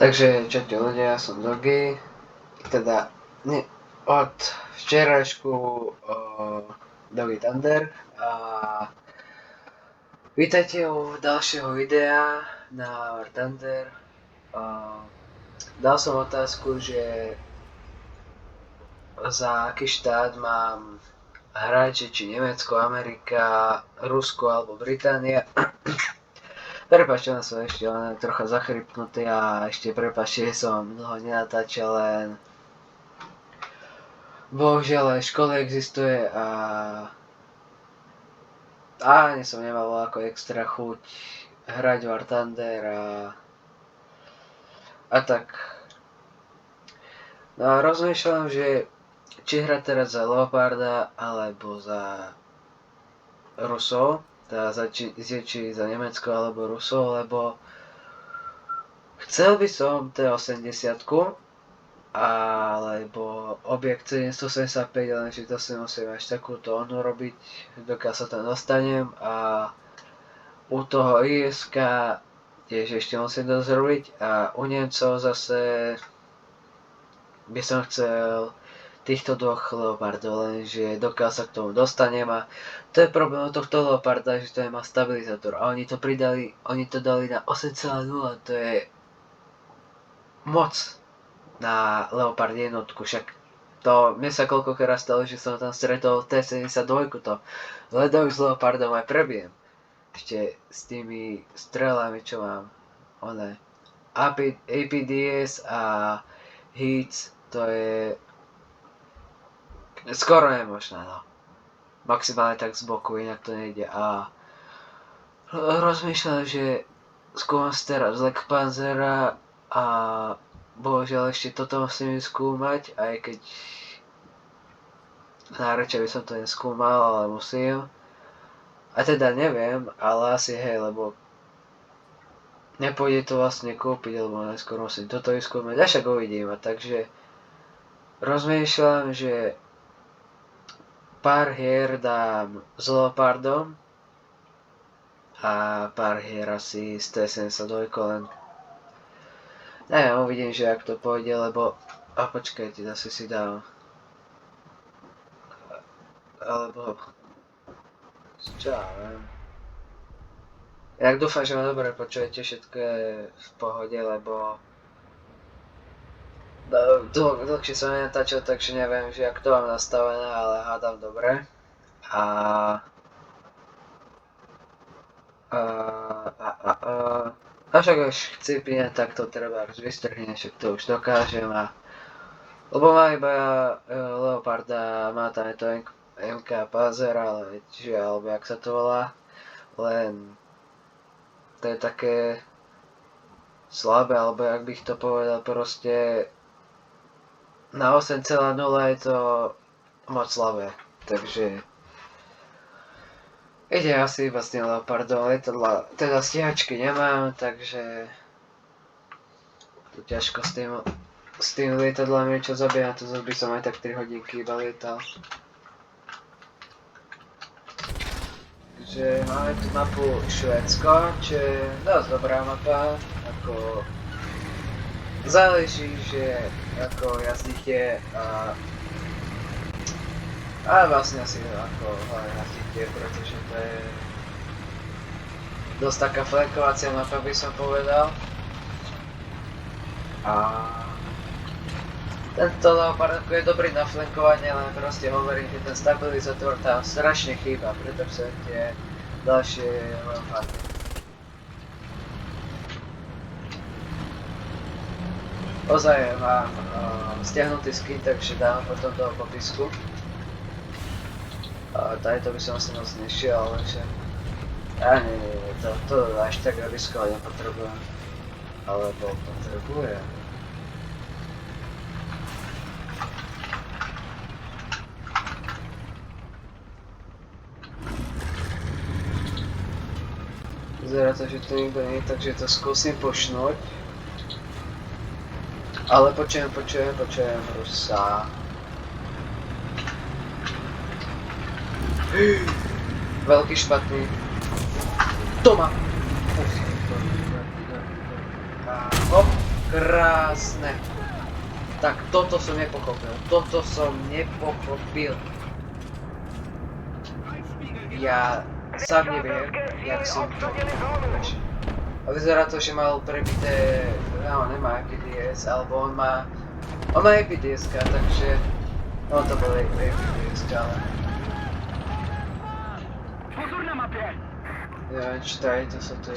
Takže čaute ľudia, ja som Dogi, teda od včerajšku Dogi Thunder a vítajte u ďalšieho videa na War Thunder. Dal som otázku, že za aký štát mám hrať, či Nemecko, Amerika, Rusko alebo Británia. Prepáčte, som ešte len trocha zachrypnutý a ešte prepáčte, že som dlho nenatáčal, len bohužiaľ aj škola existuje a ani som nemal ako extra chuť hrať War Thunder a tak. No a rozmýšľam, že či hrať teraz za Leoparda alebo za Rusov. Teda či za Nemecko alebo Rusov, lebo chcel by som T80 alebo objekt 785, lenže to si musím až takúto onu robiť, dokiaľ sa tam dostanem, a u toho ISK tiež ešte musím dosť robiť, a u Nemcov zase by som chcel týchto dvoch Leopardov, lenže dokiaľ sa k tomu dostanem, a to je problém tohto Leoparda, že to nemá stabilizátor a oni to dali na 8,0, to je moc na Leopard jednotku, však to mne sa koľkokrát stalo, že som tam stretol T-72, to ledový s Leopardom aj prebijem, ešte s tými strelami, čo mám, APDS a Hits, to je skoro nemožné, no. Maximálne tak z boku, inak to nejde. A rozmýšľam, že skúmam si teraz Black Panzera a bohužiaľ ešte toto musím skúmať, aj keď najradšej by som to neskúmal, ale musím. A teda neviem, ale asi hej, lebo nepôjde to vlastne kúpiť, lebo najskôr musím toto vyskúmať, a však uvidím. A takže rozmýšľam, že pár hier dám s Leopardom a pár hier asi s T-72, len neviem, uvidím, že ak to pôjde, lebo počkajte, zase si dám, alebo čo ja viem. Inak dúfam, že ma dobre počujete, všetko je v pohode, lebo dlhšie som nenatáčal, takže neviem, že jak to mám nastavené, ale hádam dobre. A však až chcípne, tak to treba vystrhne, však to už dokážem, lebo má iba Leoparda, má tam aj to MK Panzer, ale alebo jak sa to volá, len to je také slabé, alebo jak bych to povedal, proste na 8,0 je to moc slabé, takže ide asi iba s tým Leopardom. Lietadla, teda stíhačky nemám, takže to ťažko s tým lietadlami čo zabíjam, to by som aj tak 3 hodinky iba lietal. Takže máme tu mapu Švédsko, čo je dosť dobrá mapa, ako záleží, že ako jazdíte a vlastne asi ako jazdíte, pretože to je dosť taká flankovacia mapa, by som povedal. A tento Leopard je dobrý na flankovanie, len proste hovorím, že ten stabilizátor tam strašne chýba, preto chcete ďalšie Leopardy. Ozaj mám stiahnutý skin, takže dám potom do popisku. Tady to by som asi moc nešiel, lenže nie, to až tak riskovať nepotrebujem. Alebo potrebujem. Vyzerá to, že to nikto nie je, takže to skúsim pošnúť. Ale počujem Rusa. Veľký špatný. To má. Hop. Krásne. Tak toto som nepochopil. Ja sám neviem, jak som to... A vyzerá to, že mal prebité... No, nemá EPDS, alebo on má EPDS-ka, takže... No to bol EPDS-ka, ale... Pozor na mapě! Ja, čítaj, to sa tu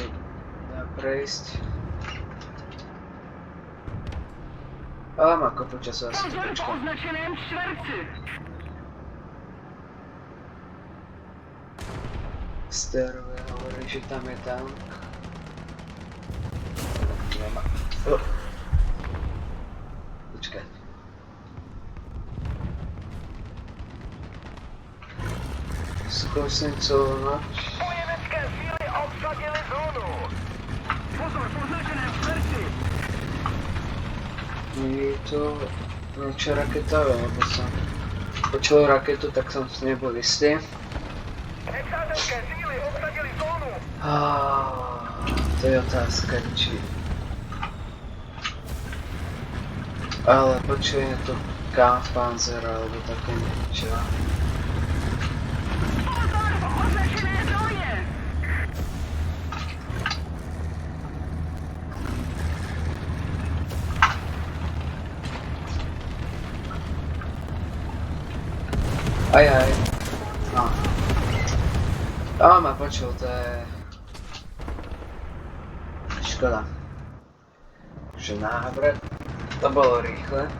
dá prejsť. Ale má kopu času asi to Pozor po počkám. označeném čtverci! Sterové hovorí, že tam je tank. Nemá. Počkaj. Skúsim celú noc. Spojenecké síly obsadily zónu! Pozor po označeném čtverci! Je to niečo raketové, lebo som počul raketu, tak som si nebol istý. Nepřátelské síly obsadily zónu! To je otázka, či... Ale počujem to Kampfpanzer alebo také niečo. Pozor po označené zóně! Aj. No. Ma počul, to je... Škoda. Že návrat. To bolo rýchle.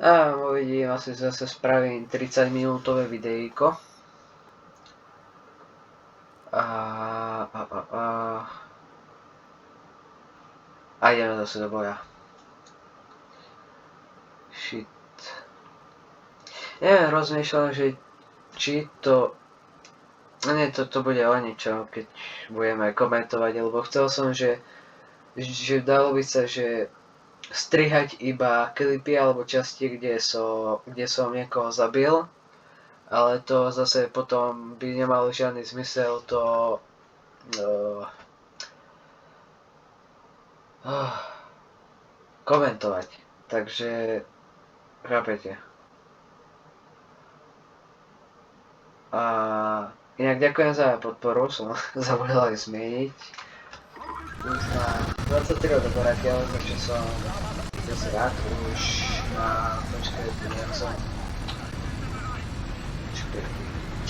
A uvidím, asi zase spravím 30 minútové videjko. A ideme zase do boja. Shit. Neviem, rozmýšľam, že či to... Nie, to bude o ničom, keď budeme komentovať, lebo chcel som, že dalo by sa, že strihať iba klipy alebo časti, kde som niekoho zabil, ale to zase potom by nemalo žiadny zmysel to komentovať, takže chápete. A inak ďakujem za podporu, som zabudol aj zmieniť. Už na 23 odoberateľov, takže som dosť rád, už na... Počkajte, nejak som...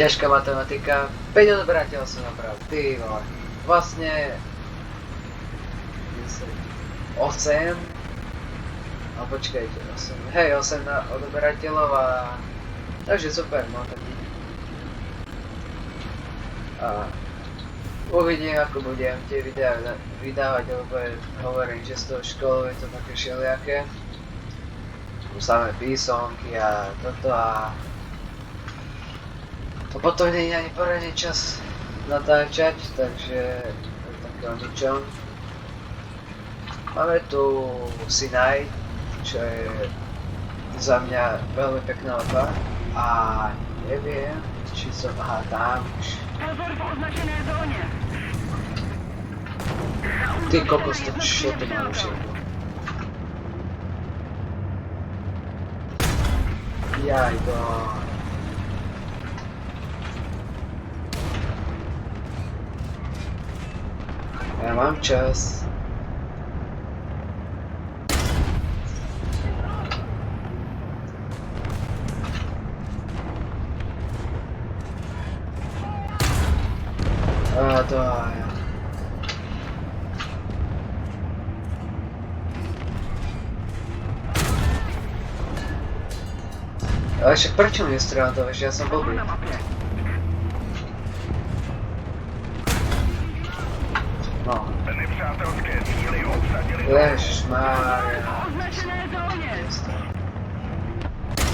Ťažká matematika, 5 odoberateľov som nabral, ty vole. Vlastne... 8... No počkajte, 8... Hej, 8 odoberateľov a... Takže super, no tak... A uvidím, ako budem tie videá vydávať, lebo hovorím, že z toho školu je to také všelijaké. Samé písomky a toto a potom nie je ani poradný čas natáčať, takže také o ničom. Máme tu Sinai, čo je za mňa veľmi pekná mapa a neviem, či som... Aha, tam už. Pozor po označené zóně! Ty kokos, to čo to má už jedno? Jaj, to... Ja mám čas. To aj. Ale však prečo mi nestrieľam to, že ja som blbý? No. Ježišmária.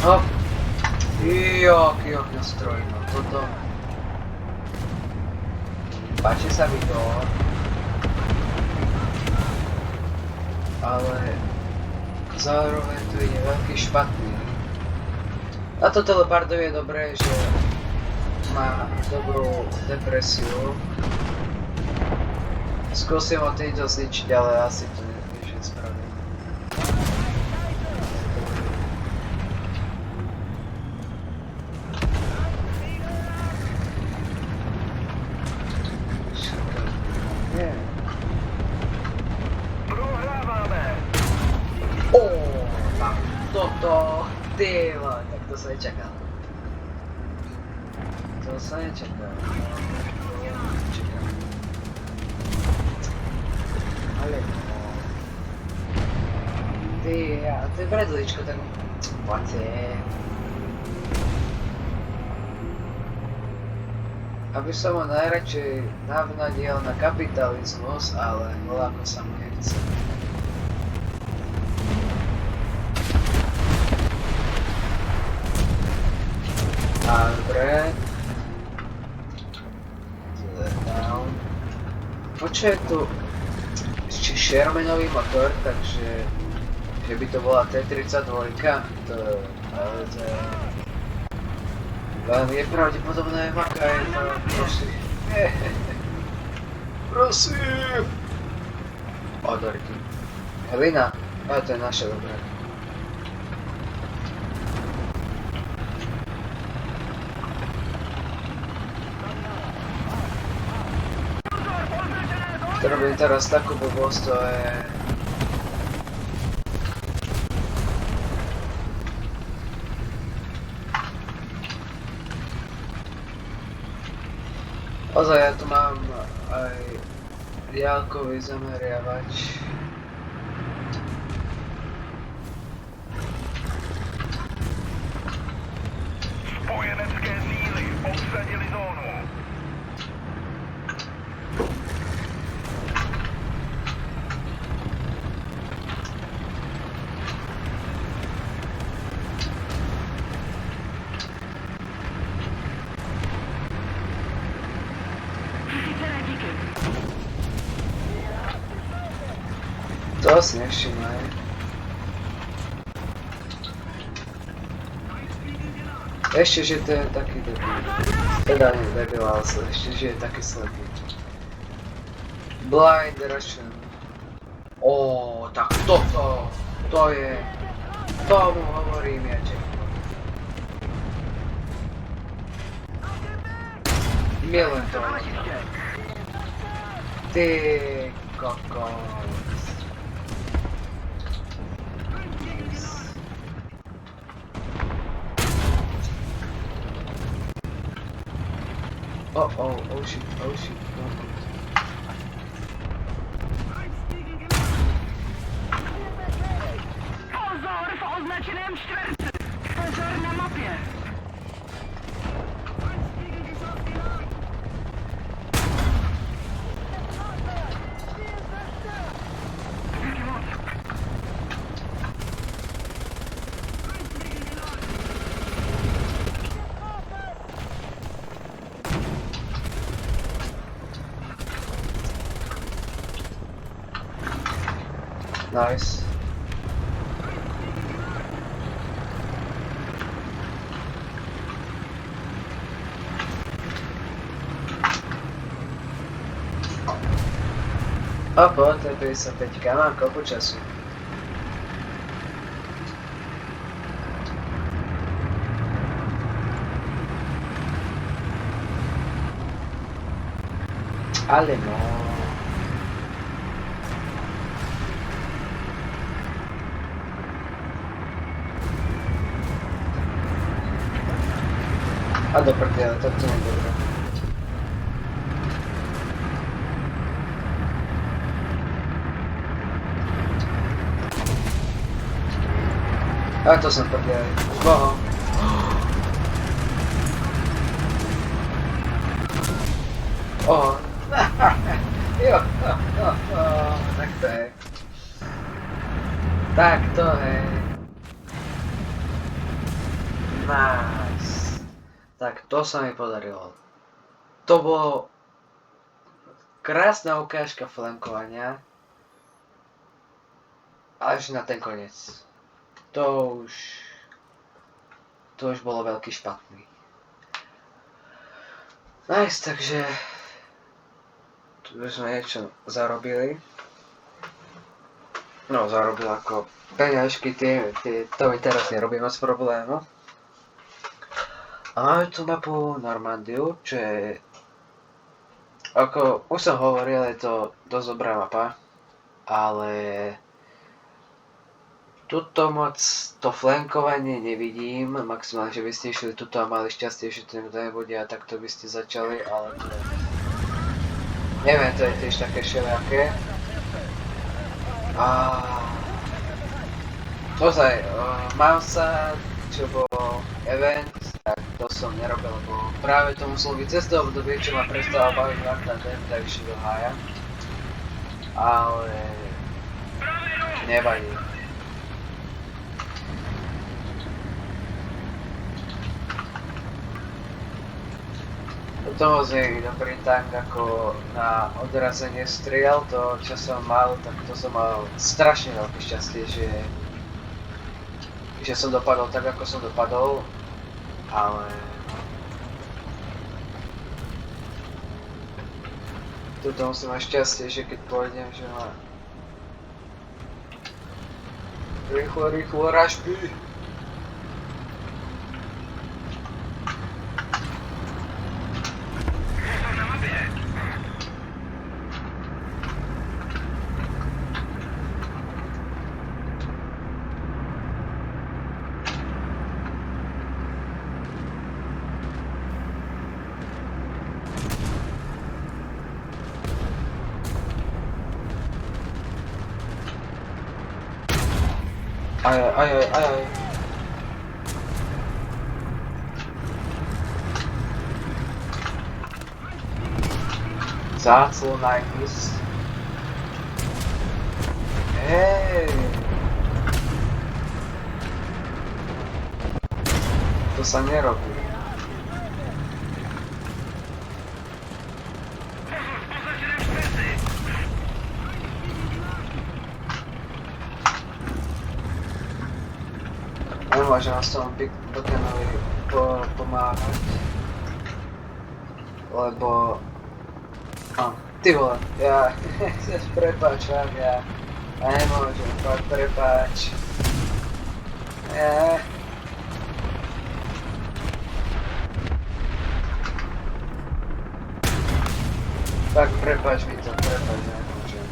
Hop. Jaký ohňostroj, no toto. Páči sa mi to, ale zároveň to je veľký špatný. A to Telepardo je dobré, že má dobrú depresiu. Skúsim ho týmto zničiť, ale asi to nič nespravím. Nie. Prohráváme. Tak toto, ty vole, tak to sa nečakal. To sa nečakal. Čakal. Ale no. Ty, a to je Bradleyčko, tak poďte. Aby som ho najradšej navnadil na kapitalizmus, ale voľako sa mu nechce. Dobre. Down. Počuť tu ešte Shermanový motor, takže že by to bola T-32, to je veľmi nepravdepodobné, makaj to, prosím. Prosím! Odorky. Hlina, ale to je naše dobré. To robím teraz takú blbosť, to je... Ozaj, ja tu mám aj diaľkový zameriavač. Spojenecké síly obsadili zónu. To si nevšimaj. Ešte, že to je taký debil. Teda nie debil, ale ešte, že je taký slepý. Blind Russian. Tak toto, to je... Tomu hovorím ja, že... Milujem to. Ty kokos. Oh shit. Pozor v označeném čtverci. Pozor na mapě. Nice. Opo, to je 55, mám kopu času. Ale no. A do prdele, tak to nie dobre. A to som prdele. Boho. Jo, tak to je. Tak to je. Nice. Tak to sa mi podarilo. To bolo krásna ukážka flankovania. Až na ten koniec. To už bolo veľký špatný. Nice, takže už sme niečo zarobili. No, zarobil ako peňažky, to mi teraz nerobí moc problému. A máme tu mapu Normandiu, čo je... Ako už som hovoril, je to dosť dobrá mapa, ale... Tuto moc to flankovanie nevidím, maximálne, že by ste išli tuto a mali šťastie, že to nikto nebude a takto by ste začali, ale to je... Neviem, to je tiež také všelijaké. A... Ozaj, mám sa, čo bol event, tak to som nerobil, lebo práve to muselo byť cez to obdobie, čo ma prestalo baviť Warcraft 2, tak išli do hája. Ale... nevadí. Toto je dobrý tank ako na odrazenie striel, to čo som mal, tak to som mal strašne veľké šťastie, že som dopadol tak ako som dopadol, ale... Tuto musím mať šťastie, že keď pôjdem, že ma... Rýchlo, rašby! Aj. Záclona ísť. Hej. To sa nerobí. Nemôžem vás tomu Bogdanovi pomáhať, lebo... Ty vole, ja prepáč vám, ja nemôžem, fakt prepáč. Fakt prepáč mi to, prepáč, nemôžem.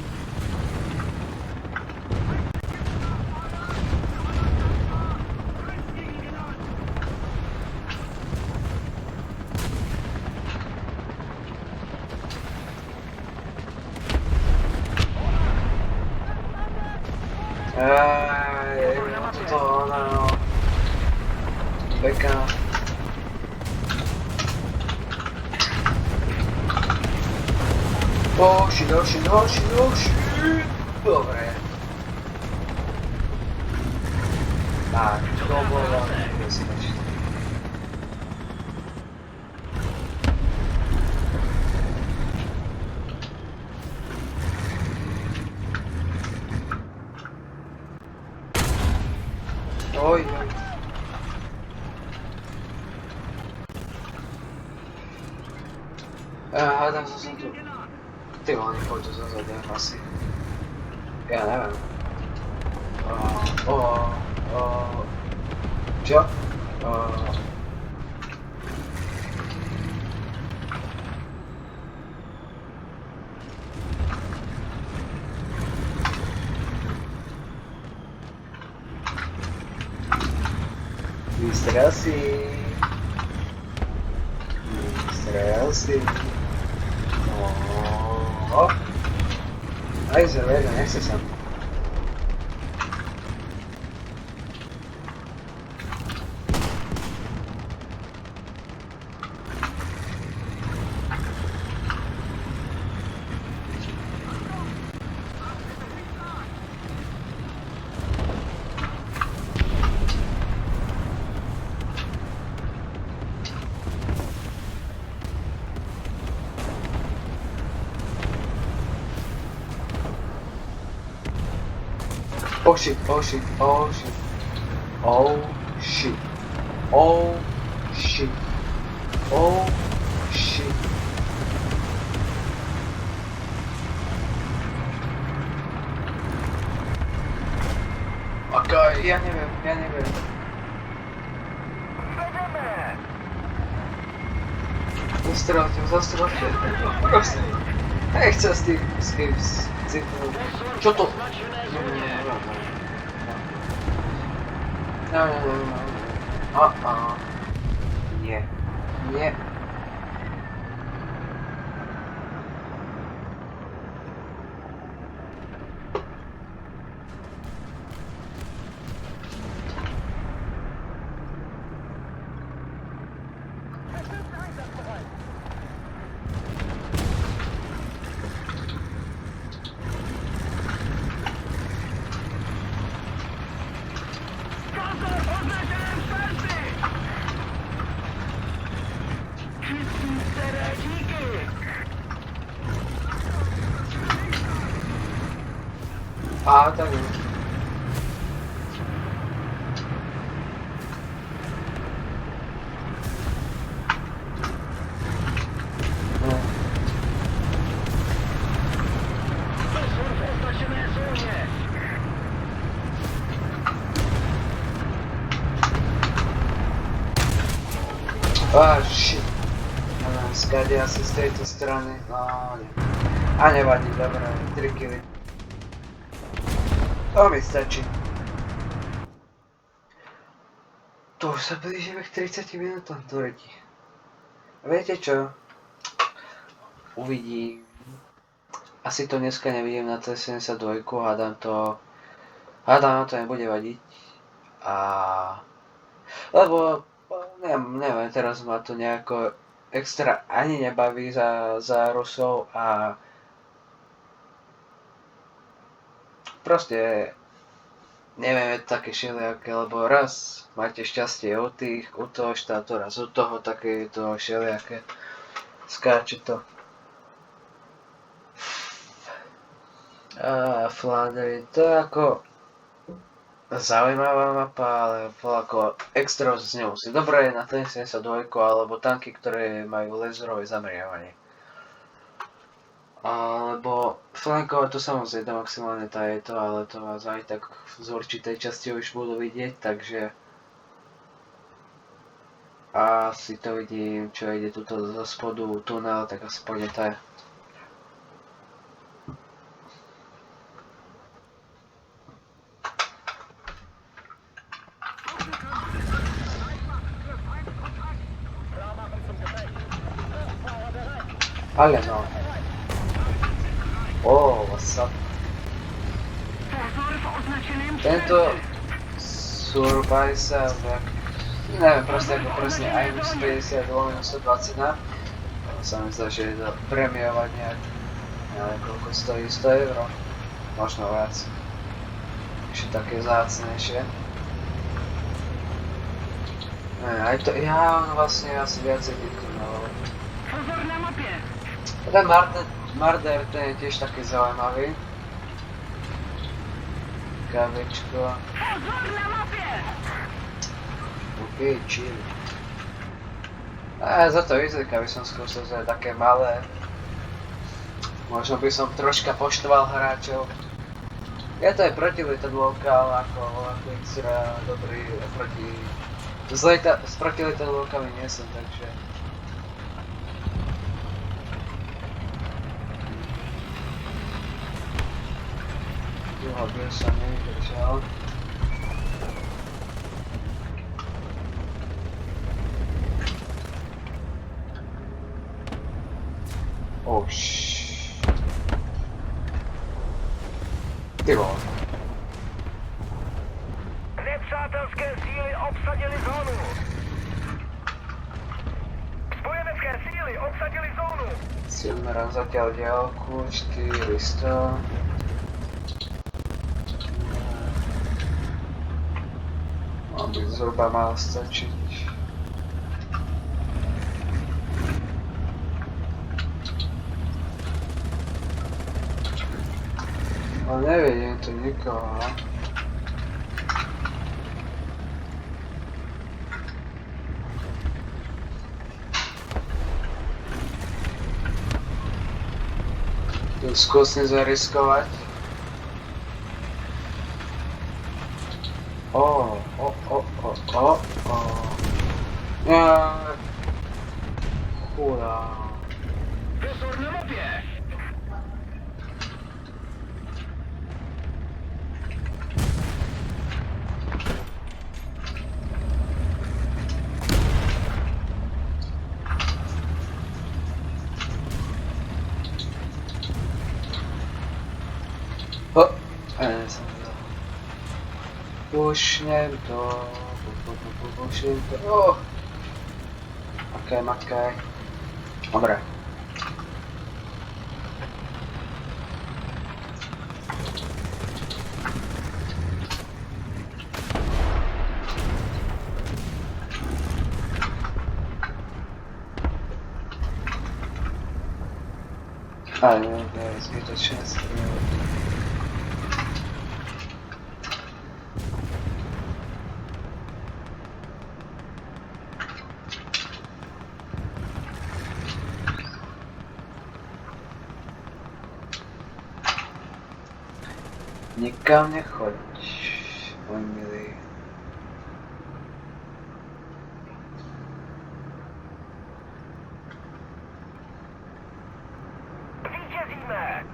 Beka. Oh shit. Dobre. Tak, to bolo nebezpečné. Oj. Hádam sa som tu... Ty vole, nepôjdu zazadu asi. Ja neviem. Čo? Vystrel si. Aj zelené, nechce sa. Oh shit. ja neviem. Vedeme! Zastrelte. Prosím. Nechce s tým citnúť. Čo to? Nie. No. Nie. Pozor, označené šanci! Čisté díky! A tak jo. Pozor v označené zóně! Shit. Skade asi z tejto strany. No, nie. A nevadí, dobré, 3 killy. To mi stačí. To už sa blížime k 30 minútom, to lidi. Viete čo? Uvidím. Asi to dneska nevidím na T72, hádam na to nebude vadiť. Lebo neviem, teraz ma to nejako extra ani nebaví za Rusov a proste neviem, je to také všelijaké, lebo raz máte šťastie u toho štátu, raz u toho, také je to všelijaké, skáče to. A Flandry, to je ako zaujímavá mapa, ale ako extra z nemusí. Dobré je na T72 alebo tanky, ktoré majú laserové zameriavanie. Alebo flankovať to samozrejme maximálne je to, ale to vás aj tak z určitej časti už budú vidieť, takže asi to vidím, čo ide tuto zo spodu tunel, tak aspoň to je. Ale no. What's up? Pozor v označeném Tento Survivor, neviem proste ako presne IMAX 50 lomeno 121. Sa mi zdá, že je to premiovať nejak, neviem koľko stojí, 100 €, možno viac. Ešte také vzácnejšie. Aj to, on vlastne asi viacej vykonal. Pozor na mapě! Ten Marder, ten je tiež taký zaujímavý. Kávečko. Pozor na mapě! OK, chill. Za to vyzerka by som skúsil, že je také malé. Možno by som troška poštval hráčov. Je to aj protilietadlovka, ale ako extra dobrý proti... S protilietadlovkami nie som, takže... By som nevydržal. Ty vole. Nepřátelské síly obsadili zónu. Spojenecké síly obsadili zónu. Silmeran zatiaľ diaľku, 400. Aby zhruba mal stačiť. Ale nevidím tu nikoho. Skúsim zariskovať. Chudá. Pozor na mapě! Pušnem to, pušnem to. Makaj. Dobre. Ale to je zbytočné strieľať. Nikam nechoď, môj milý. Vítězíme!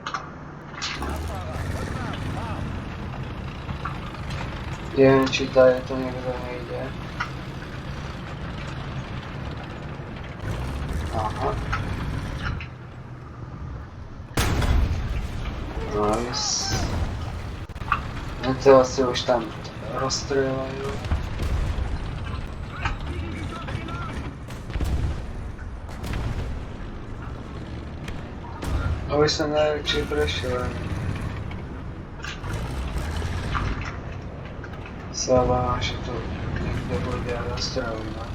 Neviem, či tady to niekto nejde. Aha. Nice. No to asi už tam rozstrieľajú. Aby som najväčší prešiel. Sa bávam, že tu niekde bude rozstrieľaná.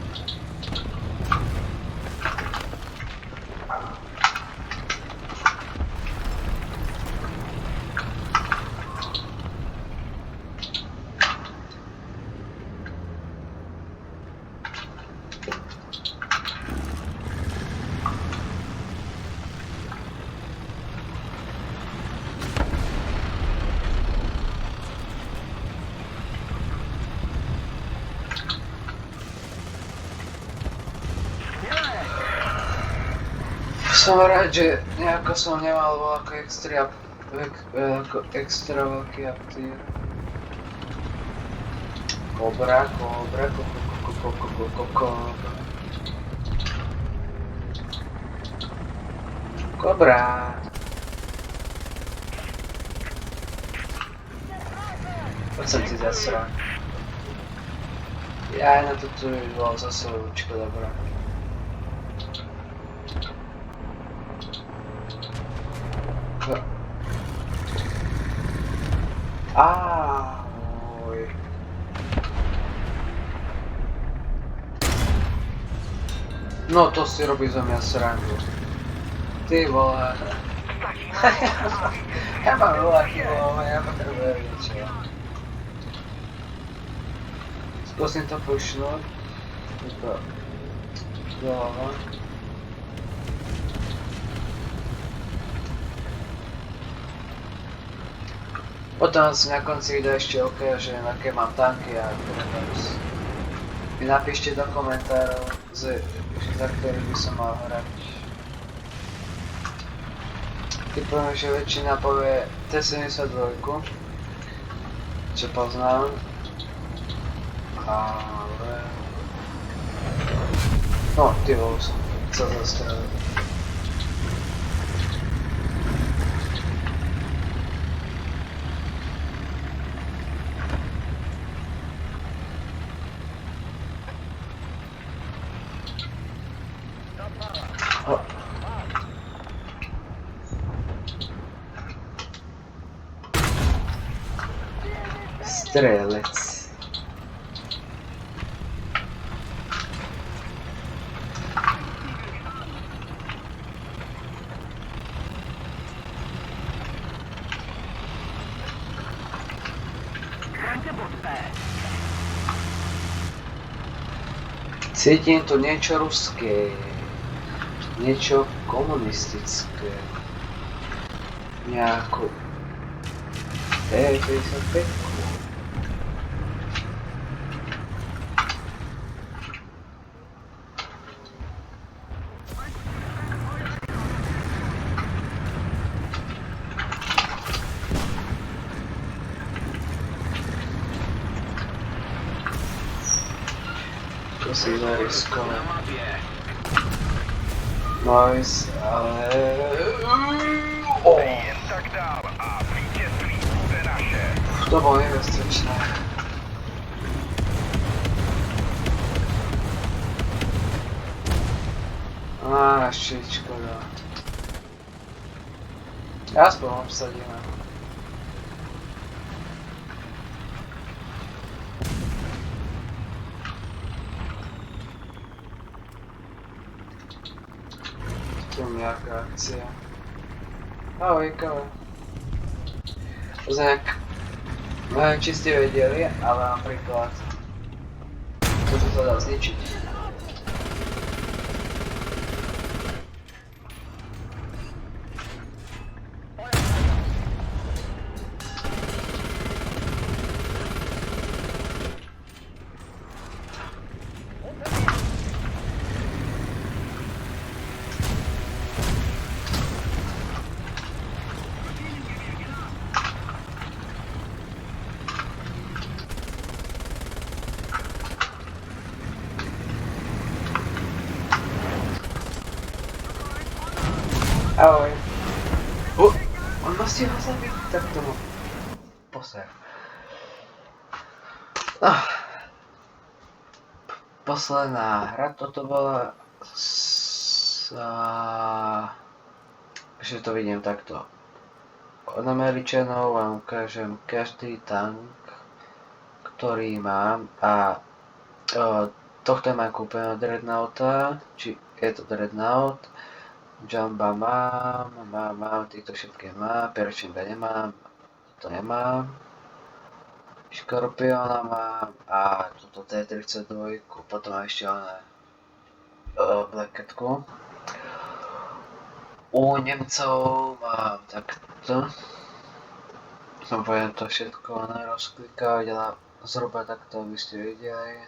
Som rád, že nejako som nemal voľako extra veľký aktív. Kobra. Poď som ti zasral. Ja aj na toto by bol zase ľučko dobrá. Oj. No to si robí zo mňa srandu. Ty vole. Ja mám veľa chybov, ja potrebujem niečo. Skúsim to pušnúť. Toto. Dole. Potom si na konci videa ešte ukážem, aké mám tanky a Kratos. Mi napíšte do komentárov, za ktorý by som mal hrať. Typujem, že väčšina povie T-72, čo poznám. Ale... No, ty vole, som chcel zastreliť. Strelec. Cítim tu niečo ruské, niečo komunistické, nejakú T-55. To si zariskujem. Na mapě. Nice, ale... Oh, Jen tak dál a vítězství bude naše. to bolo nebezpečné. Shit, škoda. Aspoň obsadíme. Tu nejaká akcia. Ahoj, káva. Poznak, neviem, či ste vedeli, ale napríklad toto sa dá zničiť. Ahoj. On ma stihol zabiť, tak tomu poser. Posledná hra toto bola že to vidím takto. Od Američanov vám ukážem každý tank, ktorý mám a tohto mám kúpené od Dreadnoughta, či je to Dreadnought. Jamba mám, týchto všetky mám, Perčinga nemám, to nemám. Škorpiona mám a túto T-32, potom mám ešte oné Black Catku. U Nemcov mám takto. Budem to všetko rozklikávať, ale zhruba takto by ste videli.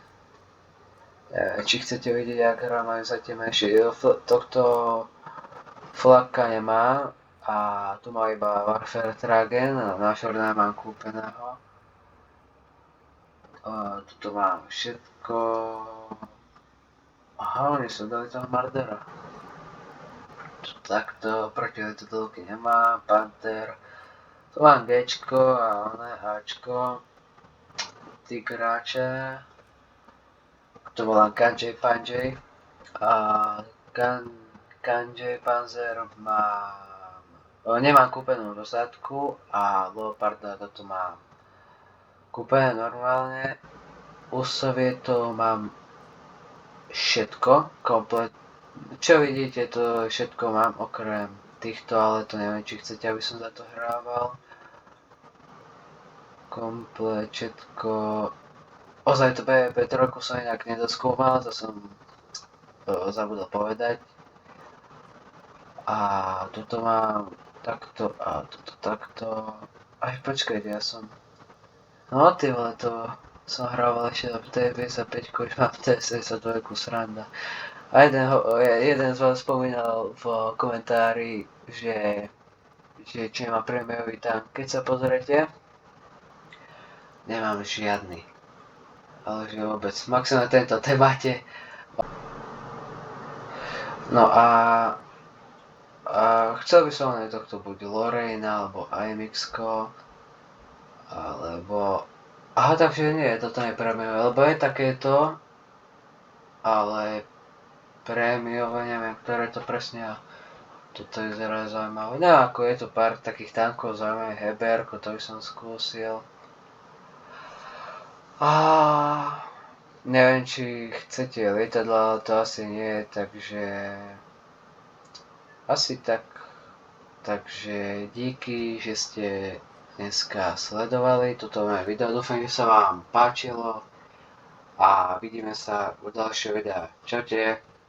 Či chcete vidieť, jak hra majú zatiaľ menšie, tohto flaka nemá a tu má iba Warfare Tragen, na Fortnite mám kúpeného. Tuto mám všetko. Aha, oni sú dali toho Mardera. Takto, proti letadlovky nemám, Panther. Tu mám Gčko a oné Ačko. Tigráče. To volám Kanjay Panjay. A Kanjay Panzer mám... Nemám kúpenú rozsádku a Leoparda toto mám kúpené normálne. U Sovietov mám všetko, komplet. Čo vidíte, to všetko mám okrem týchto, ale to neviem, či chcete, aby som za to hrával. Komplet všetko. Ozaj to B3 som inak nedoskúmal, to som zabudol povedať. A toto mám takto a toto takto. Aj počkajte, ja som... No ty vole, to som hrával ešte v T55, už mám T72, sranda. A jeden z vás spomínal v komentári, že či má prémiový tank. Keď sa pozriete, nemám žiadny. Ale že vôbec, maximálne tento máte. No a chcel by som aj tohto buď Lorraine alebo AMX-ko, alebo... Aha, takže nie, toto nie je prémiové, lebo je takéto, ale prémiové, neviem, ktoré to presne, toto je zrazu zaujímavé. No ako je to pár takých tankov zaujímavých, Heberko, to by som skúsil. Neviem, či chcete lietadla, ale to asi nie, takže... Asi tak. Takže díky, že ste dneska sledovali toto moje video. Dúfam, že sa vám páčilo a vidíme sa u ďalšieho videa. Čaute.